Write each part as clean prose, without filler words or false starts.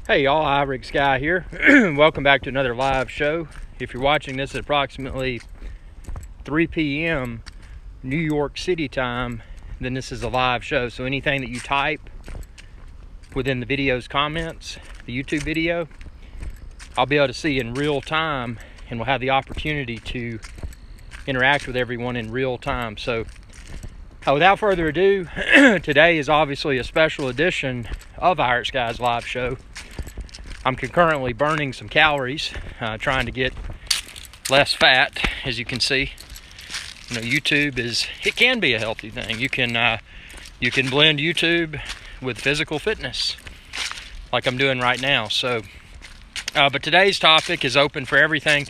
Hey y'all, IrixGuy here. Welcome back to another live show. If you're watching this at approximately 3 p.m. New York City time, then this is a live show. So anything that you type within the video's comments, the YouTube video, I'll be able to see in real time, and we'll have the opportunity to interact with everyone in real time. So without further ado, today is obviously a special edition of IrixGuy's live show. I'm concurrently burning some calories, trying to get less fat. As you can see, you know, YouTube it can be a healthy thing. You can blend YouTube with physical fitness, like I'm doing right now. So, but today's topic is open for everything.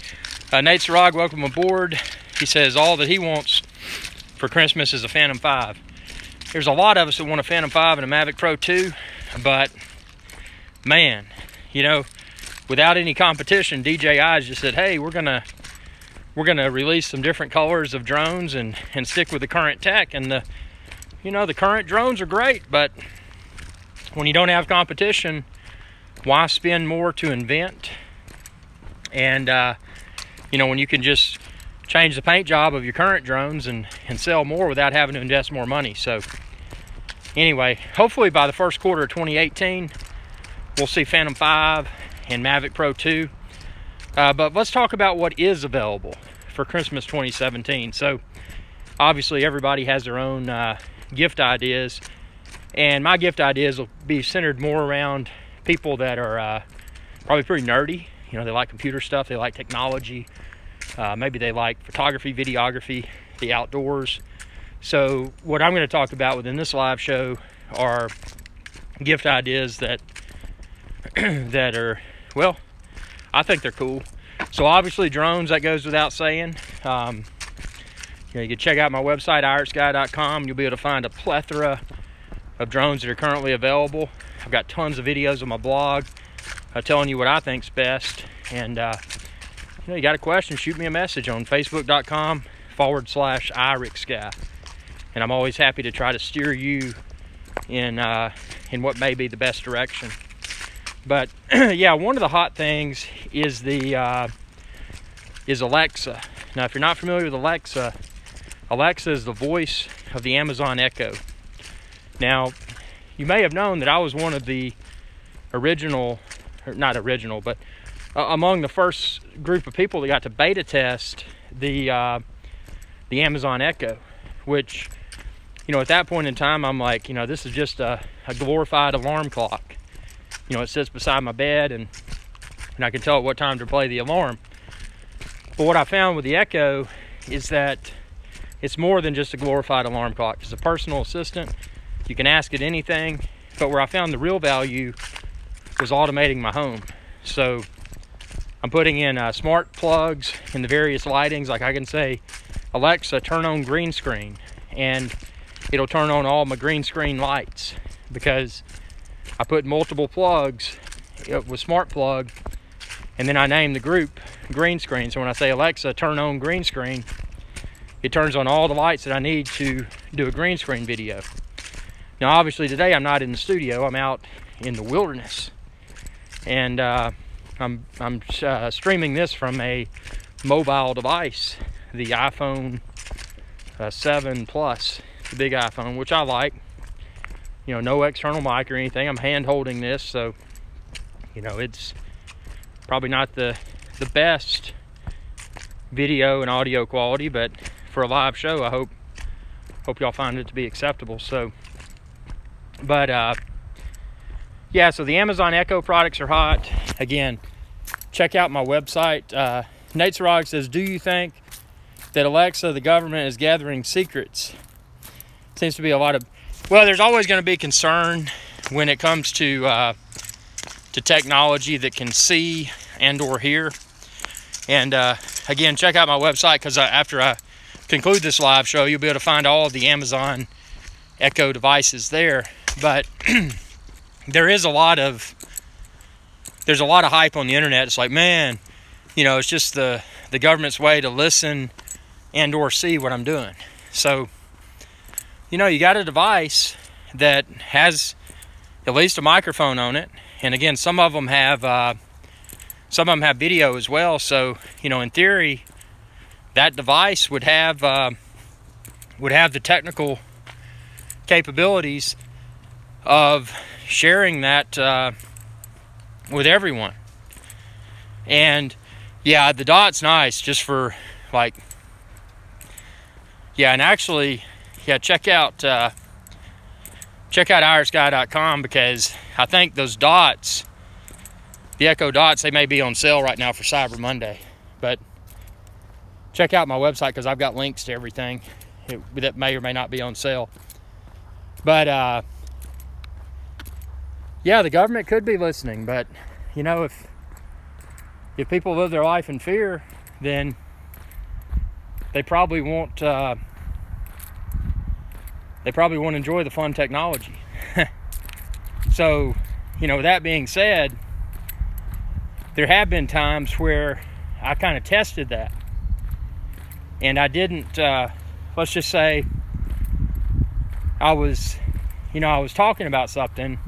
Nate Sarag, welcome aboard. He says all that he wants for Christmas is a Phantom 5. There's a lot of us that want a Phantom 5 and a Mavic Pro 2, but man, you know, without any competition, DJI just said, hey, we're gonna release some different colors of drones and stick with the current tech. And the current drones are great, but when you don't have competition, why spend more to invent? And when you can just change the paint job of your current drones and sell more without having to invest more money. So anyway, hopefully by the first quarter of 2018, we'll see Phantom 5 and Mavic Pro 2. But let's talk about what is available for Christmas 2017. So obviously everybody has their own gift ideas, and my gift ideas will be centered more around people that are probably pretty nerdy. You know, they like computer stuff, they like technology, maybe they like photography, videography, the outdoors. So what I'm going to talk about within this live show are gift ideas that are, well, I think they're cool. So obviously drones, that goes without saying. You can check out my website, IrixGuy.com. You'll be able to find a plethora of drones that are currently available. I've got tons of videos on my blog telling you what I think's best. And you got a question, shoot me a message on Facebook.com/IrixGuy. And I'm always happy to try to steer you in what may be the best direction. But yeah, one of the hot things is Alexa. Now, if you're not familiar with Alexa, Alexa is the voice of the Amazon Echo. Now, you may have known that I was one of the original, or not original, but among the first group of people that got to beta test the Amazon Echo, which, at that point in time, I'm like, this is just a glorified alarm clock. It sits beside my bed, and I can tell it what time to play the alarm. But what I found with the Echo is that it's more than just a glorified alarm clock. It's a personal assistant. You can ask it anything. But where I found the real value was automating my home. So I'm putting in smart plugs in the various lightings. Like I can say, Alexa, turn on green screen, and it'll turn on all my green screen lights, because I put multiple plugs with smart plug, and then I name the group green screen. So when I say, Alexa, turn on green screen, it turns on all the lights that I need to do a green screen video. Now, obviously today I'm not in the studio, I'm out in the wilderness, and I'm streaming this from a mobile device, the iPhone 7 Plus, the big iPhone, which I like. No external mic or anything. I'm hand holding this, so it's probably not the best video and audio quality, but for a live show, I hope y'all find it to be acceptable. So, but yeah, so the Amazon Echo products are hot. Again, check out my website. Nate Sarag says, do you think that Alexa, the government, is gathering secrets? Seems to be a lot of, well, there's always going to be concern when it comes to technology that can see and or hear. And again, check out my website, because after I conclude this live show, you'll be able to find all of the Amazon Echo devices there. But there's a lot of hype on the internet. It's like, man, it's just the government's way to listen and or see what I'm doing. So you got a device that has at least a microphone on it, And again, some of them have video as well. So, you know, in theory, that device would have the technical capabilities of sharing that with everyone. And yeah, the dot's nice just for like, yeah, and actually, yeah, check out IrixGuy.com, because I think those dots, the Echo dots, they may be on sale right now for Cyber Monday. But check out my website, because I've got links to everything that may or may not be on sale. But yeah, the government could be listening, but you know, if people live their life in fear, then they probably won't enjoy the fun technology. So, you know, with that being said, there have been times where I kind of tested that, and I didn't, let's just say I was talking about something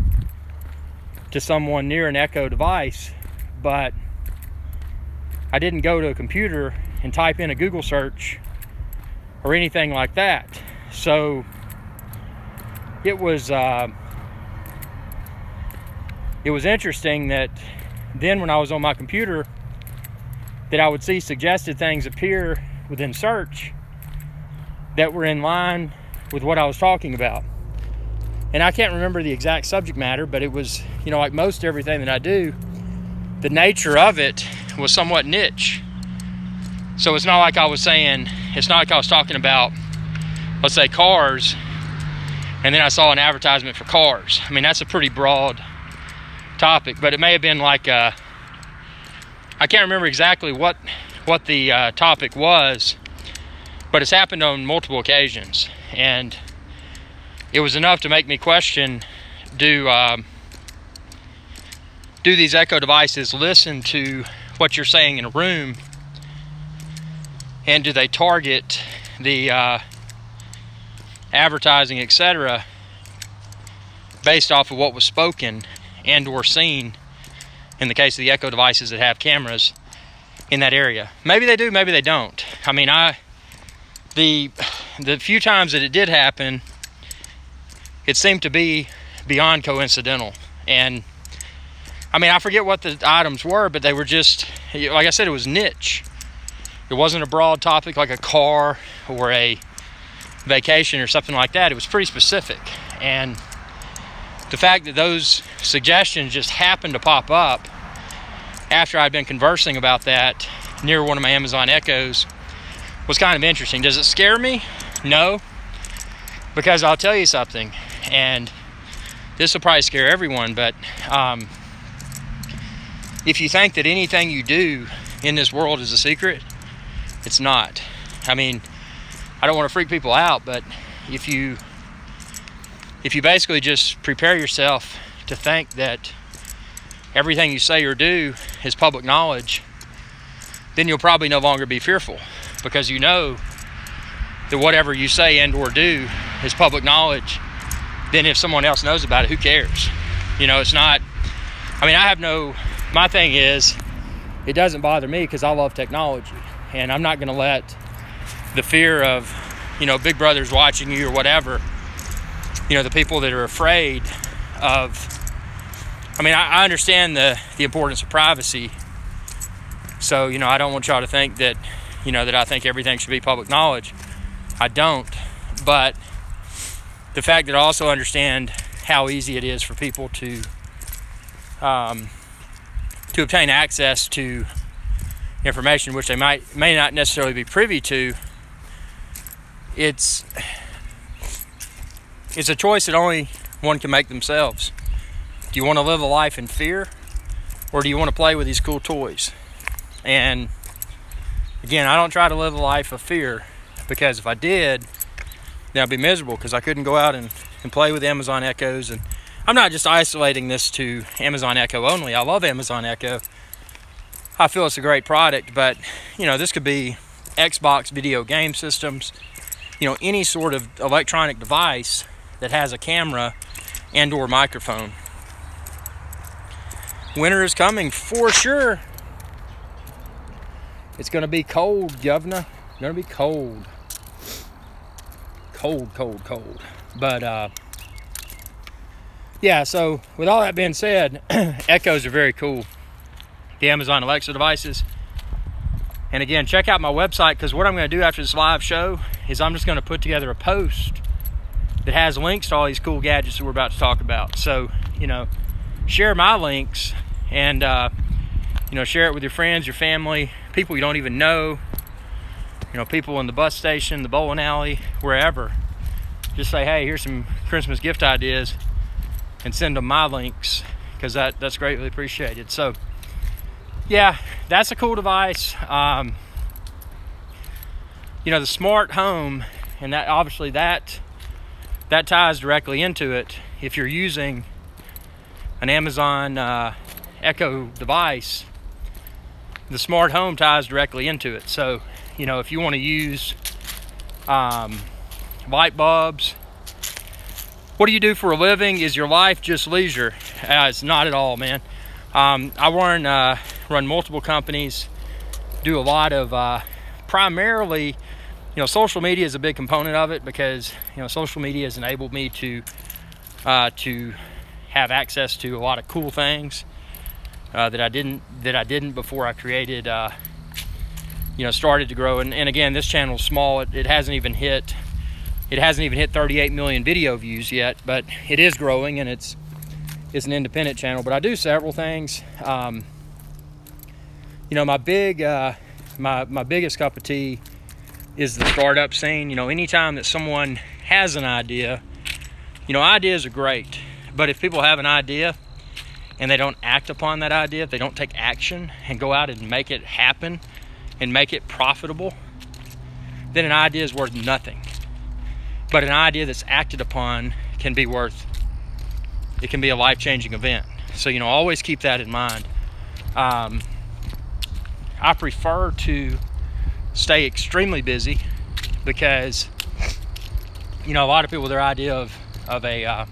to someone near an Echo device, but I didn't go to a computer and type in a Google search or anything like that. So it was interesting that then when I was on my computer, that I would see suggested things appear within search that were in line with what I was talking about. And I can't remember the exact subject matter, but it was, you know, like most everything that I do, the nature of it was somewhat niche. So it's not like I was talking about, let's say, cars, and then I saw an advertisement for cars. I mean, that's a pretty broad topic, but it may have been like I can't remember exactly what the topic was, but it's happened on multiple occasions, and it was enough to make me question, do these Echo devices listen to what you're saying in a room, and do they target the advertising, etc., based off of what was spoken and or seen in the case of the Echo devices that have cameras in that area? Maybe they do, maybe they don't. I mean, the few times that it did happen, it seemed to be beyond coincidental. And I mean, I forget what the items were, but they were just, like I said, it was niche. It wasn't a broad topic like a car or a vacation or something like that. It was pretty specific. And the fact that those suggestions just happened to pop up after I'd been conversing about that near one of my Amazon Echoes was kind of interesting. Does it scare me? No. Because I'll tell you something, and this will probably scare everyone, but if you think that anything you do in this world is a secret, it's not. I mean, I don't want to freak people out, but if you basically just prepare yourself to think that everything you say or do is public knowledge, then you'll probably no longer be fearful, because you know that whatever you say and or do is public knowledge. Then if someone else knows about it, who cares? You know, it's not, I mean, my thing is, it doesn't bother me because I love technology, and I'm not going to let the fear of, you know, Big Brother's watching you or whatever, you know, the people that are afraid of, I mean, I understand the importance of privacy. So, you know, I don't want y'all to think that, you know, that I think everything should be public knowledge. I don't. But the fact that I also understand how easy it is for people to obtain access to information which they may not necessarily be privy to, it's a choice that only one can make themselves. Do you want to live a life in fear, or do you want to play with these cool toys? And again, I don't try to live a life of fear, because if I did, then I'd be miserable, because I couldn't go out and play with Amazon Echoes. And I'm not just isolating this to Amazon Echo only. I love Amazon Echo. I feel it's a great product, but you know, this could be Xbox video game systems, you know, any sort of electronic device that has a camera and or microphone. Winter is coming for sure. It's gonna be cold, governor. Gonna be cold. Cold. But yeah, so with all that being said, Echoes are very cool. The Amazon Alexa devices. And again, check out my website, because what I'm going to do after this live show is I'm just going to put together a post that has links to all these cool gadgets that we're about to talk about. So, you know, share my links and, you know, share it with your friends, your family, people you don't even know, you know, people in the bus station, the bowling alley, wherever. Just say, hey, here's some Christmas gift ideas, and send them my links, because that's greatly appreciated. So, yeah, that's a cool device. You know, the smart home, and that obviously that ties directly into it. If you're using an Amazon Echo device, the smart home ties directly into it. So, you know, if you want to use light bulbs, what do you do for a living? Is your life just leisure? It's not at all, man. I run multiple companies, do a lot of primarily, you know, social media is a big component of it, because, you know, social media has enabled me to have access to a lot of cool things that I didn't before I created, you know, started to grow. And again, this channel is small. It hasn't even hit 38 million video views yet, but it is growing, and it's an independent channel. But I do several things. You know, my biggest cup of tea is the startup scene. You know, anytime that someone has an idea, you know, ideas are great, but if people have an idea and they don't act upon that idea, if they don't take action and go out and make it happen and make it profitable, then an idea is worth nothing. But an idea that's acted upon can be it can be a life-changing event. So, you know, always keep that in mind. I prefer to stay extremely busy, because, you know, a lot of people, their idea of a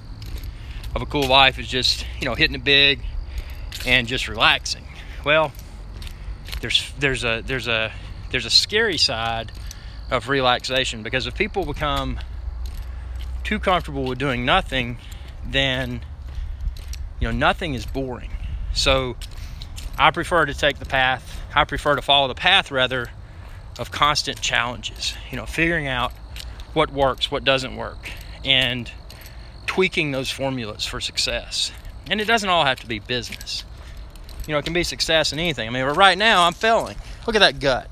cool life is just, you know, hitting it big and just relaxing. Well, there's a scary side of relaxation, because if people become too comfortable with doing nothing, then, you know, nothing is boring. So I prefer to follow the path rather of constant challenges, you know, figuring out what works, what doesn't work, and tweaking those formulas for success. And it doesn't all have to be business. You know, it can be success in anything. I mean, right now I'm failing. Look at that gut.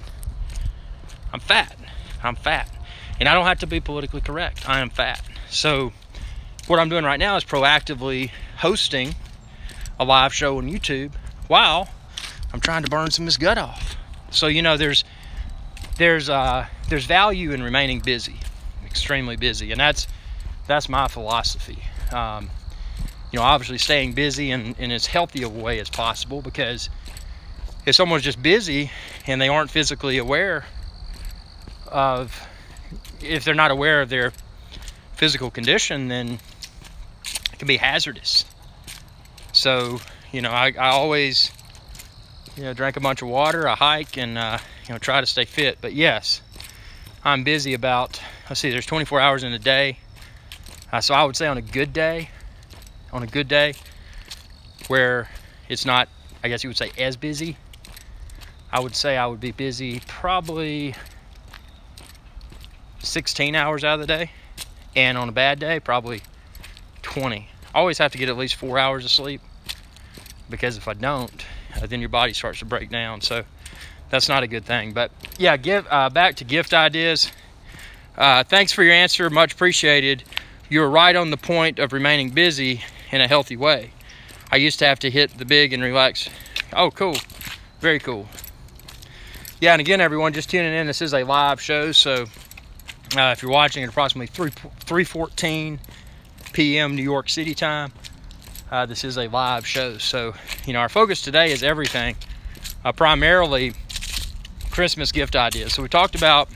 I'm fat. And I don't have to be politically correct. I am fat. So what I'm doing right now is proactively hosting a live show on YouTube while I'm trying to burn some of this gut off. So, you know, there's value in remaining busy, extremely busy, and that's my philosophy. You know, obviously staying busy in as healthy a way as possible, because if someone's just busy and they aren't physically aware if they're not aware of their physical condition, then it can be hazardous. So, you know, I always, you know, drink a bunch of water, I hike, and, you know, try to stay fit. But yes, I'm busy about, let's see, there's 24 hours in a day. So I would say on a good day, where it's not, I guess you would say, as busy, I would say I would be busy probably 16 hours out of the day. And on a bad day, probably 20. I always have to get at least 4 hours of sleep, because if I don't, then your body starts to break down. So that's not a good thing. But yeah, back to gift ideas. Thanks for your answer, much appreciated. You're right on the point of remaining busy in a healthy way. I used to have to hit the big and relax. Oh, cool, very cool. Yeah, and again, everyone, just tuning in, this is a live show, so if you're watching at approximately 3:14 p.m. New York City time, this is a live show. So, you know, our focus today is everything, primarily Christmas gift ideas. So we talked about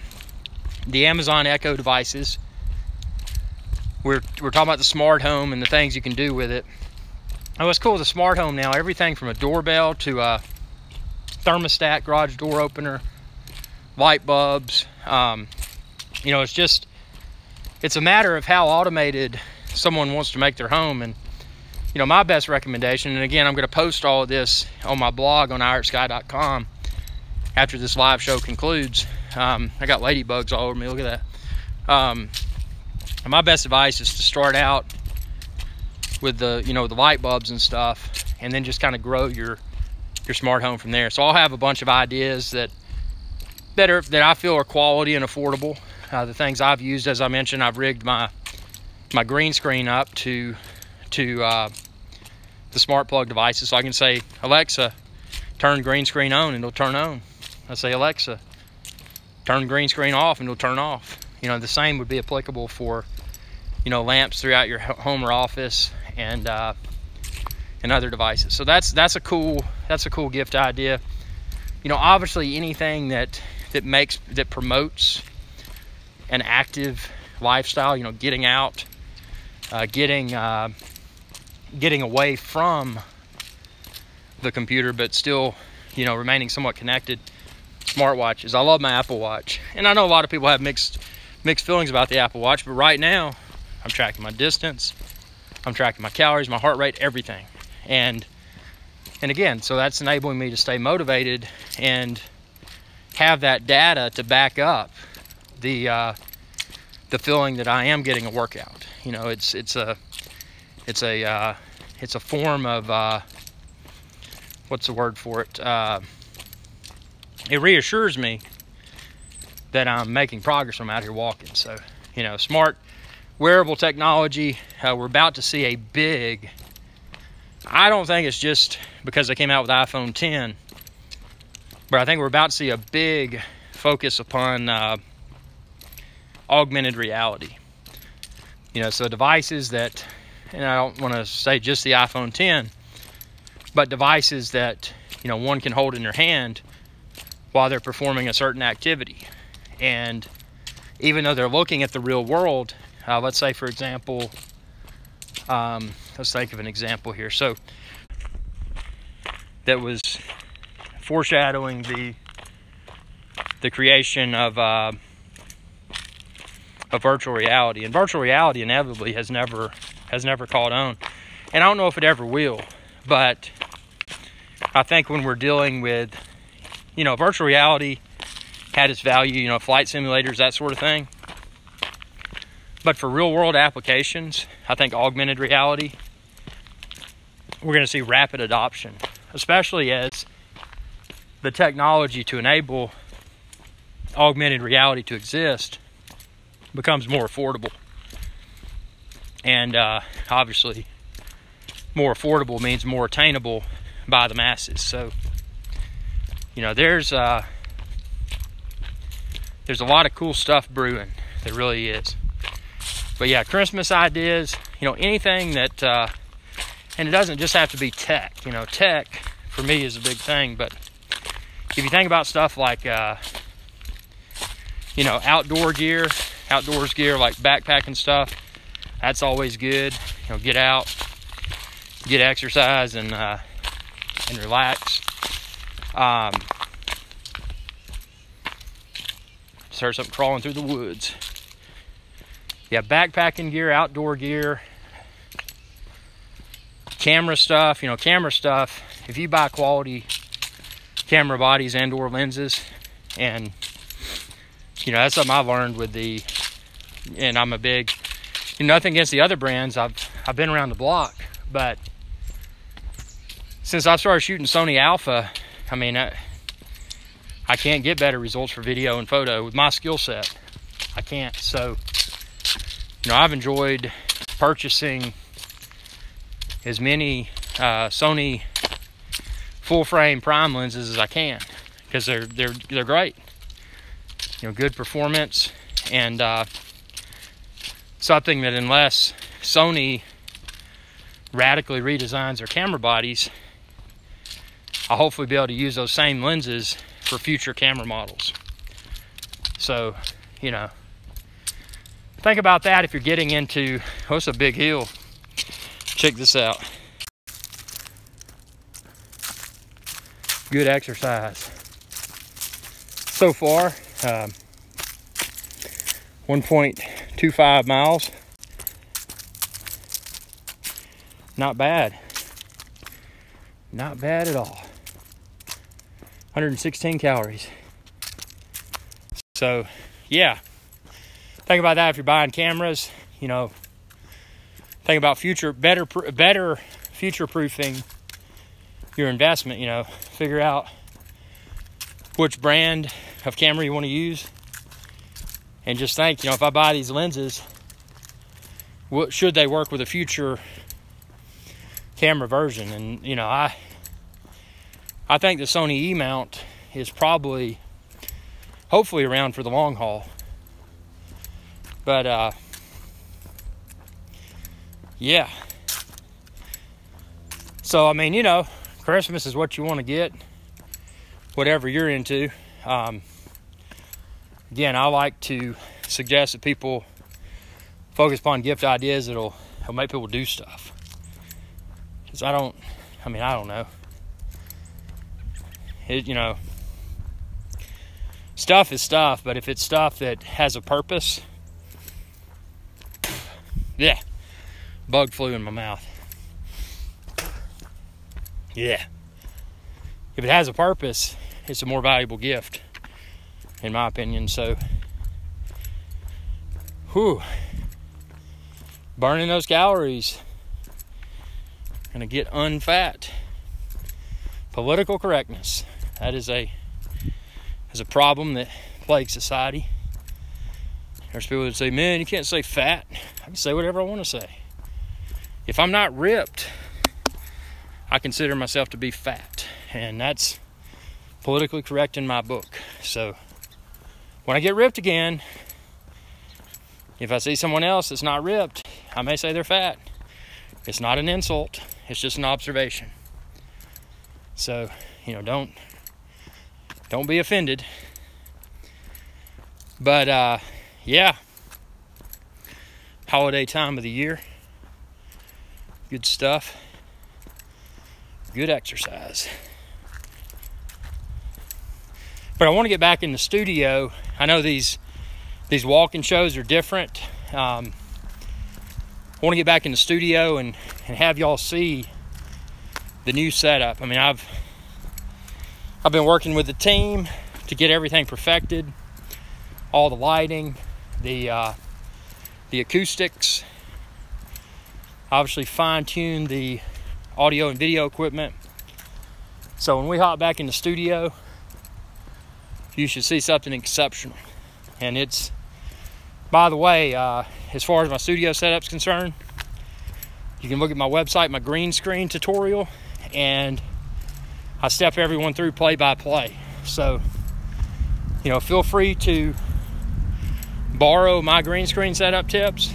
the Amazon Echo devices. We're talking about the smart home and the things you can do with it. And what's cool with a smart home now, everything from a doorbell to a thermostat, garage door opener, light bulbs, you know, it's a matter of how automated someone wants to make their home. And you know, my best recommendation, and again, I'm going to post all of this on my blog on IrixGuy.com after this live show concludes. I got ladybugs all over me, look at that. My best advice is to start out with the, you know, the light bulbs and stuff, and then just kind of grow your smart home from there. So I'll have a bunch of ideas that I feel are quality and affordable. The things I've used, as I mentioned, I've rigged my green screen up to the smart plug devices, so I can say, Alexa, turn green screen on, and it'll turn on. I say, Alexa, turn green screen off, and it'll turn off. You know, the same would be applicable for, you know, lamps throughout your home or office, and other devices. So that's a cool gift idea. You know, obviously anything that promotes an active lifestyle, you know, getting out, getting away from the computer, but still, you know, remaining somewhat connected. Smartwatches. I love my Apple Watch, and I know a lot of people have mixed feelings about the Apple Watch, but right now I'm tracking my distance, I'm tracking my calories, my heart rate, everything. And again, so that's enabling me to stay motivated and have that data to back up the feeling that I am getting a workout. You know, it's a form of what's the word for it? It reassures me that I'm making progress when I'm out here walking. So, you know, smart wearable technology. We're about to see a big, I don't think it's just because they came out with iPhone 10, but I think we're about to see a big focus upon augmented reality. You know, so devices that, and I don't want to say just the iPhone 10, but devices that, you know, one can hold in their hand while they're performing a certain activity. And even though they're looking at the real world, let's say, for example, let's think of an example here. So that was foreshadowing the creation of virtual reality. And virtual reality inevitably has never caught on. And I don't know if it ever will, but I think when we're dealing with, you know, virtual reality had its value, you know, flight simulators, that sort of thing. But for real world applications, I think augmented reality, we're going to see rapid adoption, especially as the technology to enable augmented reality to exist becomes more affordable. And obviously, more affordable means more attainable by the masses. So, you know, there's a lot of cool stuff brewing. There really is. But yeah, Christmas ideas, you know, anything that, and it doesn't just have to be tech. You know, tech for me is a big thing. But if you think about stuff like, you know, outdoors gear like backpacking stuff, that's always good. You know, get out, get exercise, and relax. Just heard something crawling through the woods. Yeah, backpacking gear, outdoor gear, camera stuff. You know, camera stuff, if you buy quality camera bodies and or lenses, and you know, that's something I've learned with and I'm a big, you know, nothing against the other brands, I've been around the block, but since I started shooting Sony Alpha, I mean, I can't get better results for video and photo with my skill set. I can't. So, you know, I've enjoyed purchasing as many Sony full frame prime lenses as I can, because they're great. You know, good performance, and something that, unless Sony radically redesigns their camera bodies, I'll hopefully be able to use those same lenses for future camera models. So, you know, think about that if you're getting into, oh, it's a big hill. Check this out. good exercise. So far, 1.25 miles. Not bad. Not bad at all. 116 calories. So, yeah. Think about that if you're buying cameras. You know, think about better future-proofing your investment. You know, figure out which brand of camera you want to use, and just think, you know, if I buy these lenses, what should they work with a future camera version? And you know, I think the Sony E mount is probably, hopefully, around for the long haul. But yeah. So I mean, you know, Christmas is what you want to get, whatever you're into. Again, I like to suggest that people focus upon gift ideas that'll make people do stuff. Because I don't know. You know, stuff is stuff, but if it's stuff that has a purpose, yeah, bug flew in my mouth. Yeah. If it has a purpose, it's a more valuable gift, in my opinion. So, burning those calories, gonna get unfat. Political correctness, that is a problem that plagues society. There's people that say, man, you can't say fat. I can say whatever I want to say. If I'm not ripped, I consider myself to be fat, and that's politically correct in my book. So when I get ripped again, if I see someone else that's not ripped, I may say they're fat. It's not an insult, it's just an observation. So, you know, don't be offended. But yeah, holiday time of the year, good stuff, good exercise. But I want to get back in the studio. I know these walking shows are different. I want to get back in the studio and have y'all see the new setup. I mean, I've been working with the team to get everything perfected, all the lighting, the acoustics, obviously fine-tune the audio and video equipment. So when we hop back in the studio, you should see something exceptional. And it's, by the way, as far as my studio setup's concerned, you can look at my website, my green screen tutorial, and I step everyone through play by play. So, you know, feel free to borrow my green screen setup tips.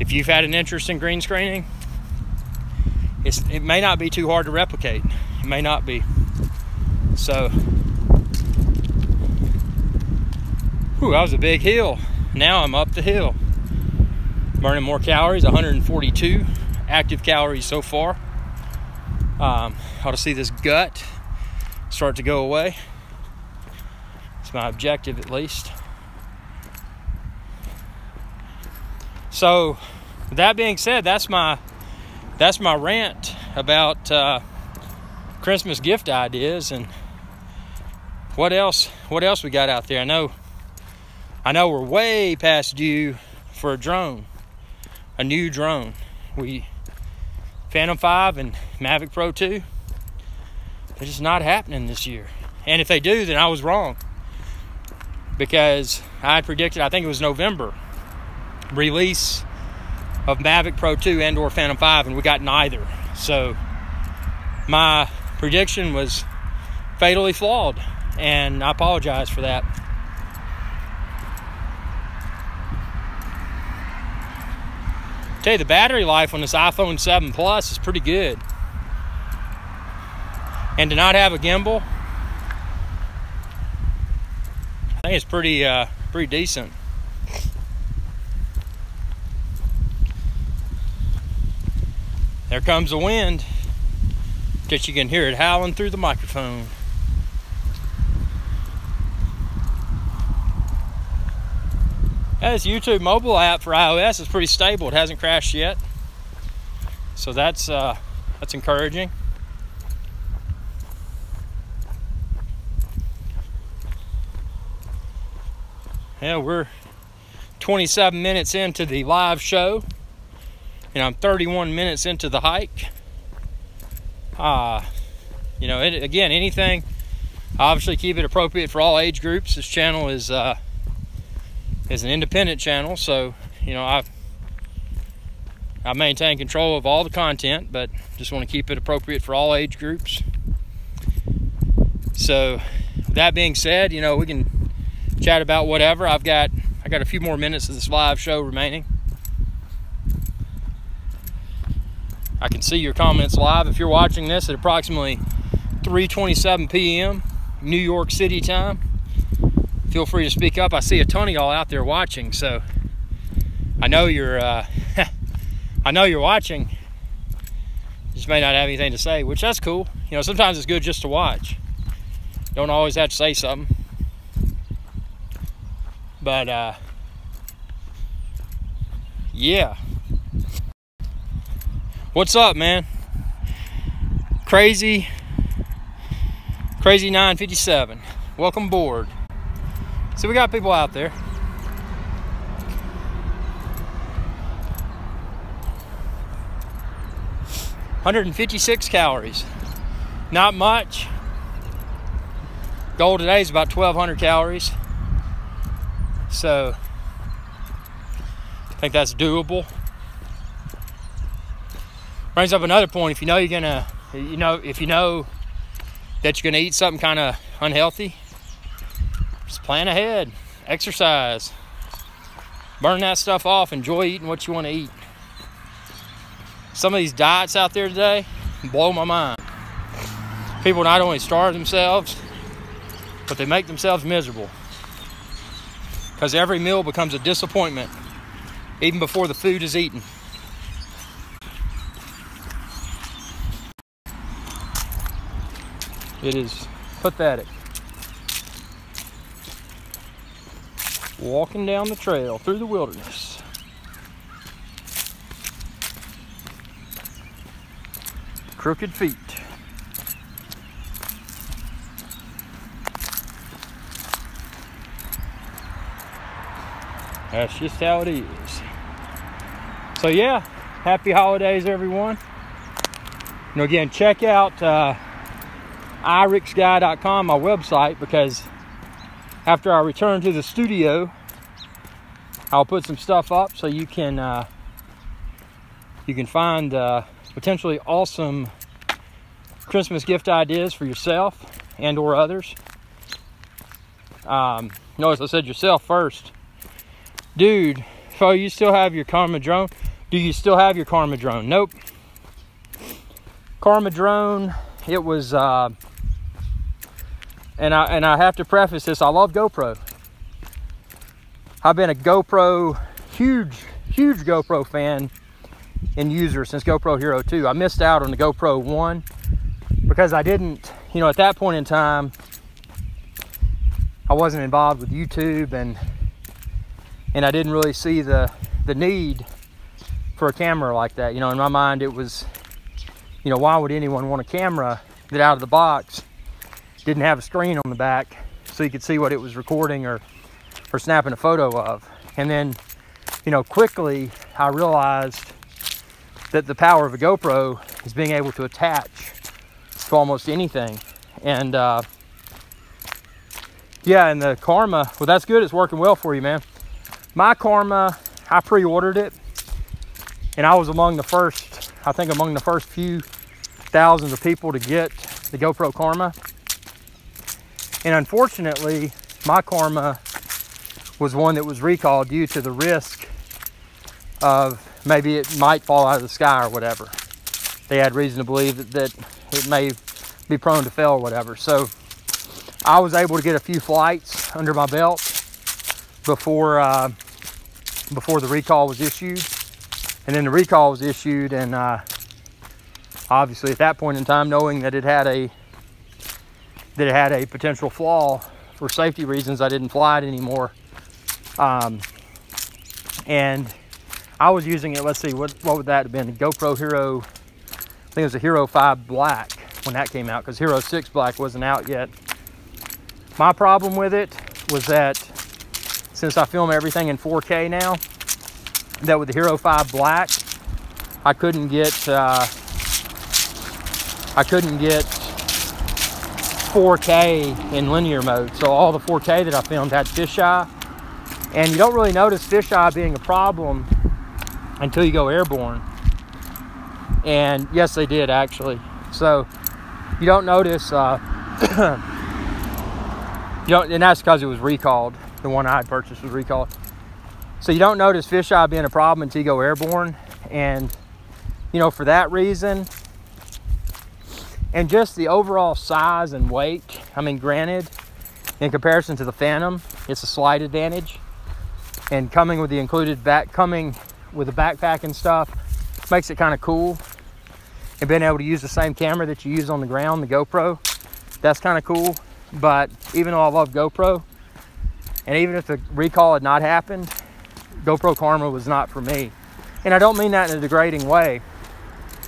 If you've had an interest in green screening, it may not be too hard to replicate. It may not be. So, that was a big hill. Now I'm up the hill. Burning more calories, 142 active calories so far. Ought to see this gut start to go away. It's my objective, at least. So, with that being said, that's my rant about Christmas gift ideas. And what else we got out there? I know we're way past due for a new drone. Phantom 5 and Mavic Pro 2, they're just not happening this year. And if they do, then I was wrong. Because I had predicted, I think it was November, release of Mavic Pro 2 and or Phantom 5, and we got neither. So my prediction was fatally flawed, and I apologize for that. Tell you, the battery life on this iPhone 7 Plus is pretty good. And to not have a gimbal, I think it's pretty decent. There comes the wind. that you can hear it howling through the microphone. This YouTube mobile app for iOS is pretty stable. It hasn't crashed yet, so that's encouraging. Yeah, we're 27 minutes into the live show, and I'm 31 minutes into the hike. You know, again, anything, obviously keep it appropriate for all age groups. This channel is an independent channel, so you know I maintain control of all the content, but just want to keep it appropriate for all age groups. So that being said, you know, we can chat about whatever. I got a few more minutes of this live show remaining. I can see your comments live. If you're watching this at approximately 3:27 p.m. New York City time, feel free to speak up. I see a ton of y'all out there watching, so I know you're I know you're watching. You just may not have anything to say, which that's cool. You know, sometimes it's good just to watch. Don't always have to say something. But yeah. What's up, man? Crazy 957. Welcome aboard. So we got people out there. $156 calories. Not much. Goal today is about 1,200 calories. So I think that's doable. Brings up another point. If you know you're gonna, if you know that you're gonna eat something kind of unhealthy, just plan ahead. Exercise. Burn that stuff off. Enjoy eating what you want to eat. Some of these diets out there today blow my mind. People not only starve themselves, but they make themselves miserable. Because every meal becomes a disappointment, even before the food is eaten. It is pathetic. Walking down the trail through the wilderness. Crooked feet. That's just how it is. So yeah, happy holidays, everyone. You know, again, check out IrixGuy.com, my website, because after I return to the studio, I'll put some stuff up so you can find potentially awesome Christmas gift ideas for yourself and or others. Notice I said yourself first. Dude, so you still have your Karma drone? Do you still have your Karma drone? Nope. Karma drone, it was, and I have to preface this, I love GoPro. I've been a GoPro, huge GoPro fan and user since GoPro Hero 2. I missed out on the GoPro 1 because I didn't, you know, at that point in time, I wasn't involved with YouTube and I didn't really see the need for a camera like that. You know, in my mind it was, you know, why would anyone want a camera that out of the box didn't have a screen on the back so you could see what it was recording or snapping a photo of. And then, you know, quickly I realized that the power of a GoPro is being able to attach to almost anything. And yeah, and the Karma, well, that's good. It's working well for you, man. My Karma, I pre-ordered it, and I was among the first, I think among the first few thousands of people to get the GoPro Karma. And unfortunately, my Karma was one that was recalled due to the risk of maybe it might fall out of the sky or whatever. They had reason to believe that it may be prone to fail or whatever. So I was able to get a few flights under my belt before the recall was issued. And then the recall was issued, and I obviously at that point in time, knowing that it had a potential flaw, for safety reasons, I didn't fly it anymore. And I was using it, let's see, what would that have been? The GoPro Hero, I think it was a Hero 5 Black when that came out, because Hero 6 Black wasn't out yet. My problem with it was that since I film everything in 4K now, that with the Hero 5 Black, I couldn't get 4K in linear mode. So all the 4K that I filmed had fisheye, and you don't really notice fisheye being a problem until you go airborne. And yes, they did actually. So you don't notice, and that's because it was recalled. The one I had purchased was recalled. So you don't notice fisheye being a problem until you go airborne. And, you know, for that reason, and just the overall size and weight, I mean, granted, in comparison to the Phantom, it's a slight advantage. And coming with the coming with the backpack and stuff makes it kind of cool. And being able to use the same camera that you use on the ground, the GoPro, that's kind of cool. But even though I love GoPro, and even if the recall had not happened, GoPro Karma was not for me. And I don't mean that in a degrading way.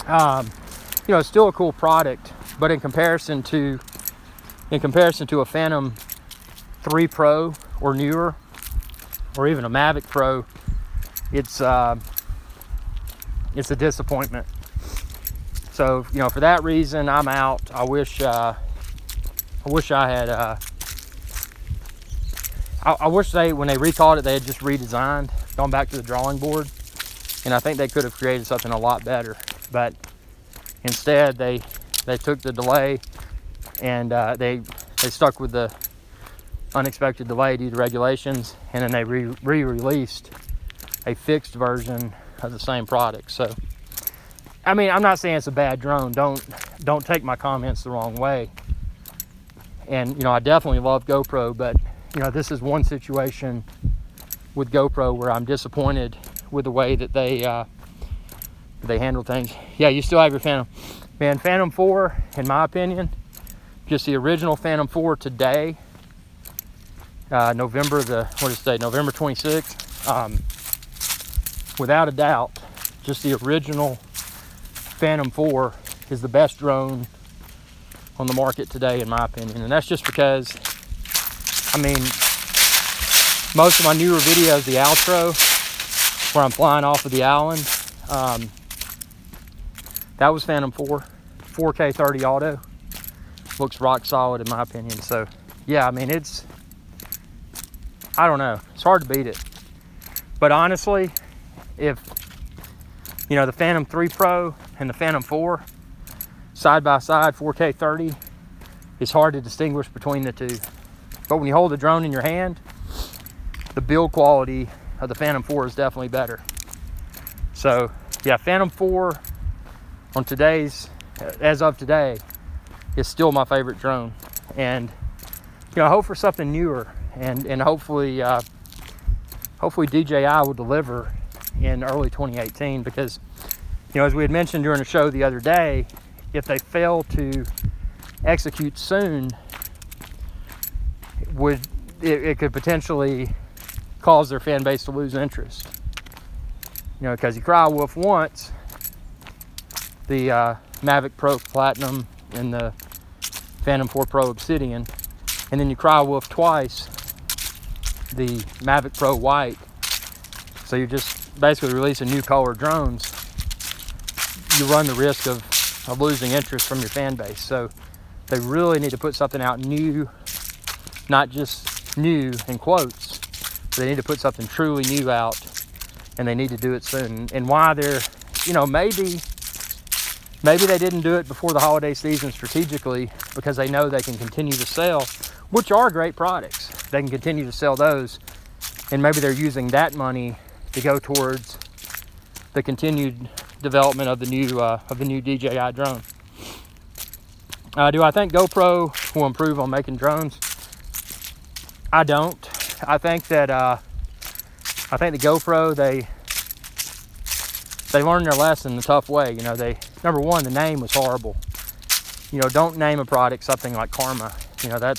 You know, it's still a cool product, but in comparison to a Phantom 3 Pro or newer, or even a Mavic Pro, it's a disappointment. So, you know, for that reason, I'm out. I wish I had. I wish when they recalled it, they had just redesigned, gone back to the drawing board, and I think they could have created something a lot better. But instead, they took the delay, and they stuck with the unexpected delay due to regulations, and then they re-released a fixed version of the same product. So, I mean, I'm not saying it's a bad drone. Don't take my comments the wrong way. And, you know, I definitely love GoPro, but, you know, this is one situation with GoPro where I'm disappointed with the way that they handle things. Yeah, you still have your Phantom. Man, Phantom 4, in my opinion, just the original Phantom 4 today, November 26th, without a doubt, just the original Phantom 4 is the best drone on the market today, in my opinion. And that's just because, I mean, most of my newer videos, the outro, where I'm flying off of the island, that was Phantom 4, 4K 30 auto. Looks rock solid in my opinion. So yeah, I mean, I don't know, it's hard to beat it. But honestly, if, you know, the Phantom 3 Pro and the Phantom 4 side by side, 4K 30, it's hard to distinguish between the two. But when you hold the drone in your hand, the build quality of the Phantom 4 is definitely better. So yeah, Phantom 4 on as of today, is still my favorite drone. And, you know, I hope for something newer, and hopefully DJI will deliver in early 2018, because, you know, as we had mentioned during the show the other day, if they fail to execute soon, it could potentially cause their fan base to lose interest. You know, because you cry wolf once, the Mavic Pro Platinum and the Phantom 4 Pro Obsidian, and then you cry wolf twice, the Mavic Pro White. So you're just basically releasing new color drones. You run the risk of losing interest from your fan base. So they really need to put something out new, not just new in quotes. They need to put something truly new out, and they need to do it soon. And why they're, you know, maybe they didn't do it before the holiday season strategically because they know they can continue to sell, which are great products. They can continue to sell those, and maybe they're using that money to go towards the continued development of the new DJI drone. Do I think GoPro will improve on making drones? I don't. I think that the GoPro, they learned their lesson the tough way. You know, number one, the name was horrible. You know, don't name a product something like Karma. You know, that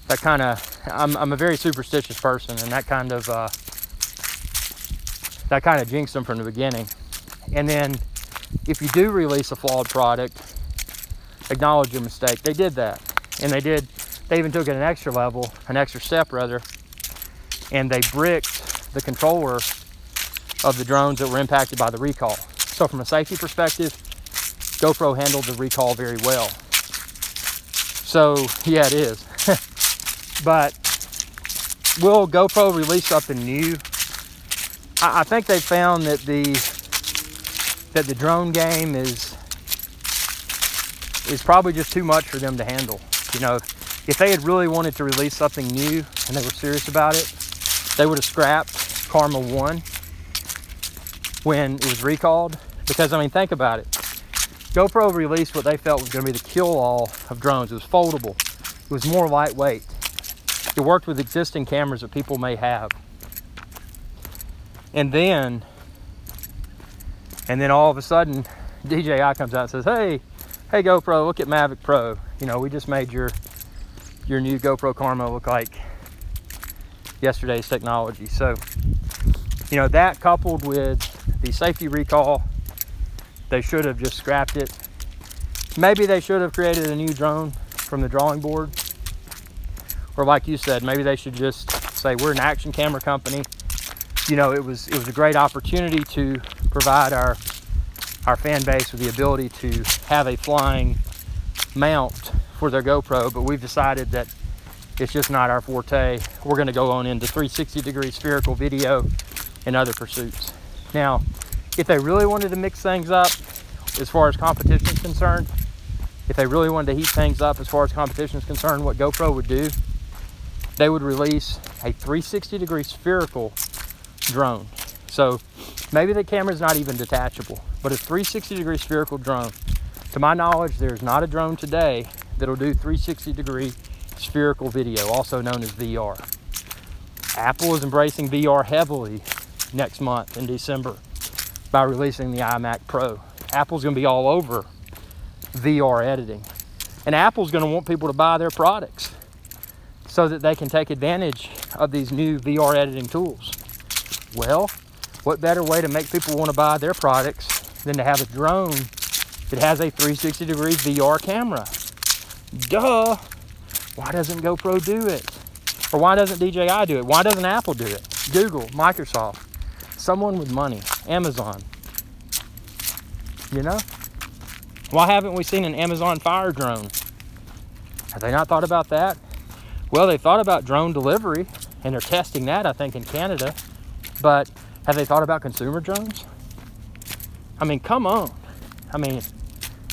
kind of, I'm a very superstitious person, and that kind of jinxed them from the beginning. And then if you do release a flawed product, acknowledge your mistake. They did that, and they even took it an extra level, an extra step rather, and they bricked the controller of the drones that were impacted by the recall. So from a safety perspective, GoPro handled the recall very well. So yeah, it is. But will GoPro release something new? I think they found that the drone game is probably just too much for them to handle. You know, if they had really wanted to release something new and they were serious about it, they would have scrapped Karma 1 when it was recalled. Because, I mean, think about it. GoPro released what they felt was going to be the kill-all of drones. It was foldable. It was more lightweight. It worked with existing cameras that people may have. And then all of a sudden, DJI comes out and says, hey GoPro, look at Mavic Pro. You know, we just made your new GoPro Karma look like yesterday's technology. So, you know, that coupled with the safety recall, they should have just scrapped it. Maybe they should have created a new drone from the drawing board. Or like you said, maybe they should just say, we're an action camera company. You know, it was a great opportunity to provide our fan base with the ability to have a flying mount for their GoPro, but we've decided that it's just not our forte. We're going to go on into 360-degree spherical video and other pursuits. Now, if they really wanted to mix things up as far as competition is concerned, if they really wanted to heat things up as far as competition is concerned, what GoPro would do, they would release a 360-degree spherical drone. So maybe the camera is not even detachable, but a 360-degree spherical drone. To my knowledge, there's not a drone today that'll do 360-degree spherical video, also known as VR. Apple is embracing VR heavily next month in December by releasing the iMac Pro. Apple's going to be all over VR editing. And Apple's going to want people to buy their products so that they can take advantage of these new VR editing tools. Well, what better way to make people want to buy their products than to have a drone that has a 360-degree VR camera? Duh! Why doesn't GoPro do it? Or why doesn't DJI do it? Why doesn't Apple do it? Google, Microsoft, someone with money, Amazon. You know? Why haven't we seen an Amazon Fire drone? Have they not thought about that? Well, they thought about drone delivery, and they're testing that, I think, in Canada. But have they thought about consumer drones? I mean, come on. I mean,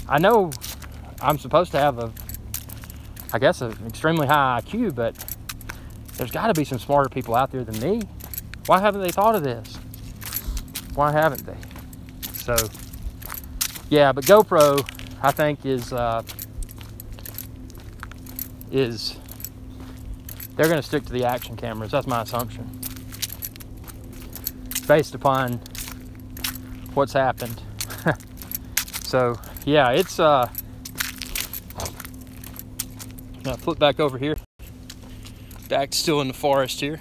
I know I'm supposed to have an extremely high IQ, but there's got to be some smarter people out there than me. Why haven't they thought of this? Why haven't they? So, yeah, but GoPro, I think, is they're going to stick to the action cameras. That's my assumption, based upon what's happened. So, yeah, it's now flip back over here. Back still in the forest here.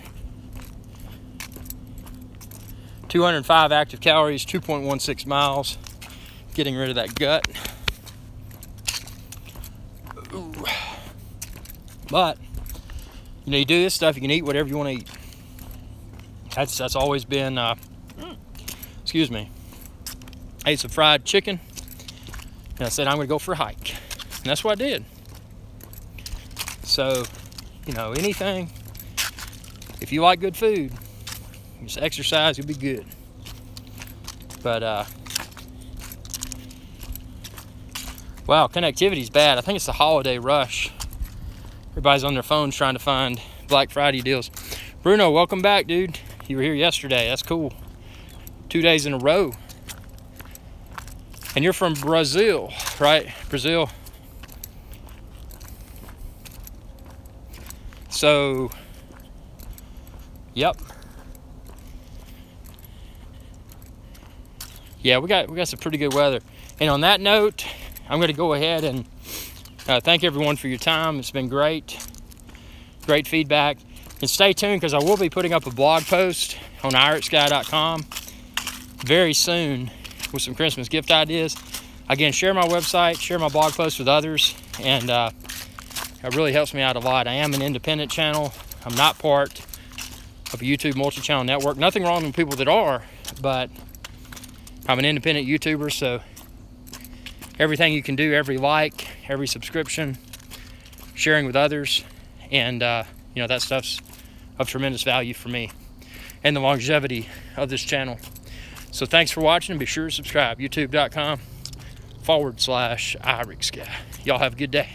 205 active calories, 2.16 miles. Getting rid of that gut. Ooh. But you know, you do this stuff, you can eat whatever you want to eat. That's always been excuse me. I ate some fried chicken and I said I'm gonna go for a hike. And that's what I did. So, you know, anything, if you like good food, just exercise, you'll be good. But wow, connectivity's bad. I think it's the holiday rush. Everybody's on their phones trying to find Black Friday deals. Bruno, welcome back, dude. You were here yesterday. That's cool. 2 days in a row. And you're from Brazil, right? Brazil. So, yep. yeah, we got some pretty good weather. And on that note, I'm going to go ahead and thank everyone for your time. It's been great feedback. And stay tuned, because I will be putting up a blog post on IrixGuy.com very soon with some Christmas gift ideas. Again, share my website, share my blog post with others, and it really helps me out a lot. I am an independent channel. I'm not part of a YouTube multi-channel network. Nothing wrong with people that are, but I'm an independent YouTuber, so everything you can do, every like, every subscription, sharing with others, and you know, that stuff's of tremendous value for me and the longevity of this channel. So thanks for watching, and be sure to subscribe. YouTube.com/IrixGuy. Y'all have a good day.